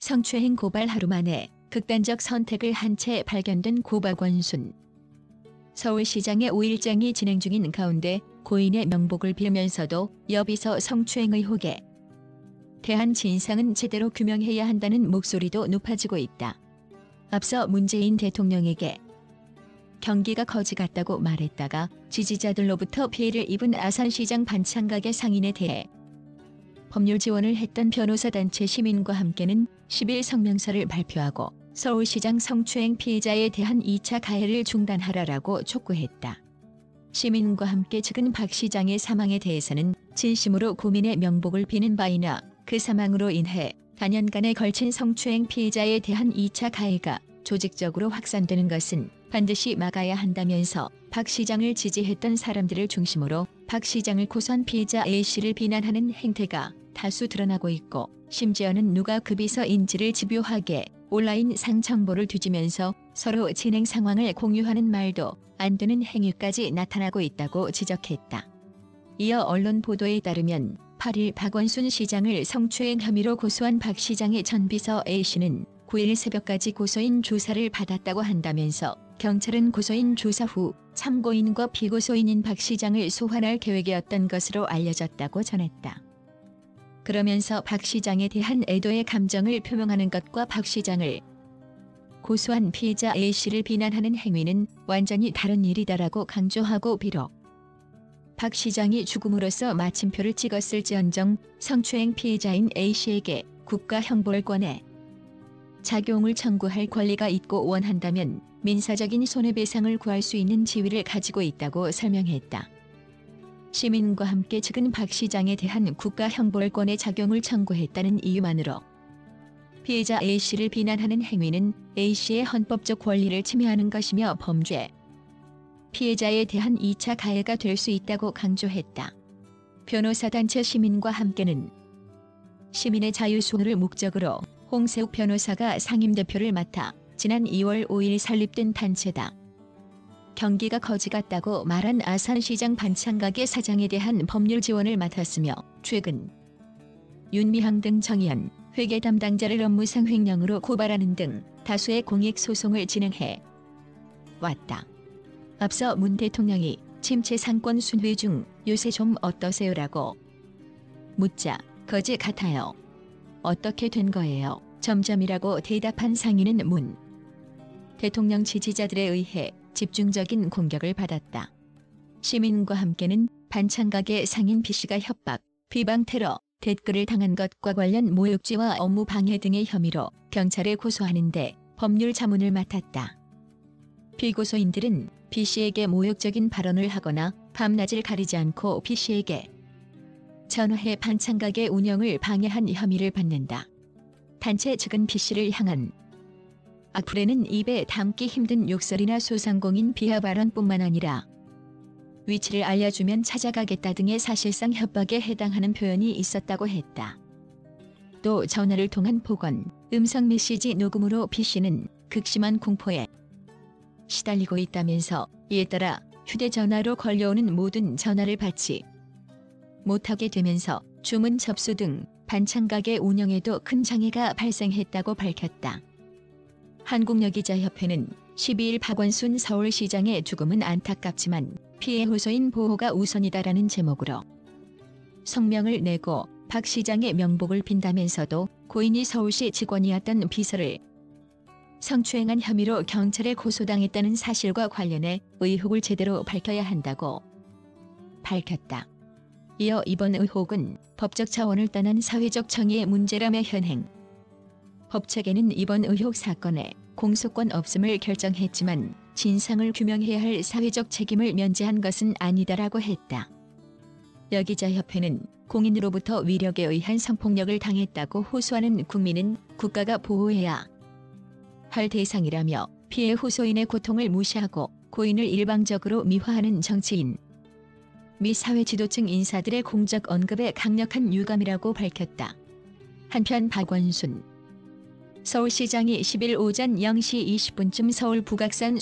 성추행 고발 하루 만에 극단적 선택을 한 채 발견된 고 박원순. 서울시장의 5일장이 진행 중인 가운데 고인의 명복을 빌면서도 여비서 성추행 의혹에 대한 진상은 제대로 규명해야 한다는 목소리도 높아지고 있다. 앞서 문재인 대통령에게 경기가 거지 같다고 말했다가 지지자들로부터 피해를 입은 아산시장 반창각의 상인에 대해 법률 지원을 했던 변호사단체 시민과 함께는 10일 성명서를 발표하고 서울시장 성추행 피해자에 대한 2차 가해를 중단하라라고 촉구했다. 시민과 함께 측은 박 시장의 사망에 대해서는 진심으로 고민의 명복을 비는 바이나 그 사망으로 인해 단연간에 걸친 성추행 피해자에 대한 2차 가해가 조직적으로 확산되는 것은 반드시 막아야 한다면서 박 시장을 지지했던 사람들을 중심으로 박 시장을 고소한 피해자 A씨를 비난하는 행태가 다수 드러나고 있고 심지어는 누가 그 비서인지를 집요하게 온라인상 정보를 뒤지면서 서로 진행 상황을 공유하는 말도 안 되는 행위까지 나타나고 있다고 지적했다. 이어 언론 보도에 따르면 8일 박원순 시장을 성추행 혐의로 고소한 박 시장의 전 비서 A씨는 9일 새벽까지 고소인 조사를 받았다고 한다면서 경찰은 고소인 조사 후 참고인과 피고소인인 박 시장을 소환할 계획이었던 것으로 알려졌다고 전했다. 그러면서 박 시장에 대한 애도의 감정을 표명하는 것과 박 시장을 고소한 피해자 A씨를 비난하는 행위는 완전히 다른 일이다라고 강조하고 비록 박 시장이 죽음으로써 마침표를 찍었을지언정 성추행 피해자인 A씨에게 국가 형벌권에 작용을 청구할 권리가 있고 원한다면 민사적인 손해배상을 구할 수 있는 지위를 가지고 있다고 설명했다. 시민과 함께 측은 박 시장에 대한 국가 형벌권의 작용을 청구했다는 이유만으로 피해자 A씨를 비난하는 행위는 A씨의 헌법적 권리를 침해하는 것이며 범죄 피해자에 대한 2차 가해가 될 수 있다고 강조했다. 변호사단체 시민과 함께는 시민의 자유수호를 목적으로 홍세욱 변호사가 상임대표를 맡아 지난 2월 5일 설립된 단체다. 경기가 거지 같다고 말한 아산시장 반창각의 사장에 대한 법률 지원을 맡았으며 최근 윤미향 등 정의연 회계 담당자를 업무상 횡령으로 고발하는 등 다수의 공익소송을 진행해 왔다. 앞서 문 대통령이 침체 상권 순회 중 요새 좀 어떠세요라고 묻자 거지 같아요. 어떻게 된 거예요? 점점이라고 대답한 상인은 문 대통령 지지자들에 의해 집중적인 공격을 받았다. 시민과 함께는 반창각의 상인 B씨가 협박, 비방 테러, 댓글을 당한 것과 관련 모욕죄와 업무 방해 등의 혐의로 경찰에 고소하는데 법률 자문을 맡았다. 피고소인들은 B씨에게 모욕적인 발언을 하거나 밤낮을 가리지 않고 B씨에게 전화해 반창각의 운영을 방해한 혐의를 받는다. 단체 측은 B씨를 향한 악플에는 입에 담기 힘든 욕설이나 소상공인 비하 발언뿐만 아니라 위치를 알려주면 찾아가겠다 등의 사실상 협박에 해당하는 표현이 있었다고 했다. 또 전화를 통한 폭언, 음성 메시지 녹음으로 B씨는 극심한 공포에 시달리고 있다면서 이에 따라 휴대전화로 걸려오는 모든 전화를 받지 못하게 되면서 주문 접수 등 반창각의 운영에도 큰 장애가 발생했다고 밝혔다. 한국여기자협회는 12일 박원순 서울시장의 죽음은 안타깝지만 피해 호소인 보호가 우선이다라는 제목으로 성명을 내고 박 시장의 명복을 빈다면서도 고인이 서울시 직원이었던 비서를 성추행한 혐의로 경찰에 고소당했다는 사실과 관련해 의혹을 제대로 밝혀야 한다고 밝혔다. 이어 이번 의혹은 법적 차원을 떠난 사회적 정의의 문제라며 현행 법책에는 이번 의혹 사건에 공소권 없음을 결정했지만 진상을 규명해야 할 사회적 책임을 면제한 것은 아니다라고 했다. 여기자협회는 공인으로부터 위력에 의한 성폭력을 당했다고 호소하는 국민은 국가가 보호해야 할 대상이라며 피해 호소인의 고통을 무시하고 고인을 일방적으로 미화하는 정치인 미 사회 지도층 인사들의 공적 언급에 강력한 유감이라고 밝혔다. 한편 박원순 서울시장이 10일 오전 0시 20분쯤 서울 북악산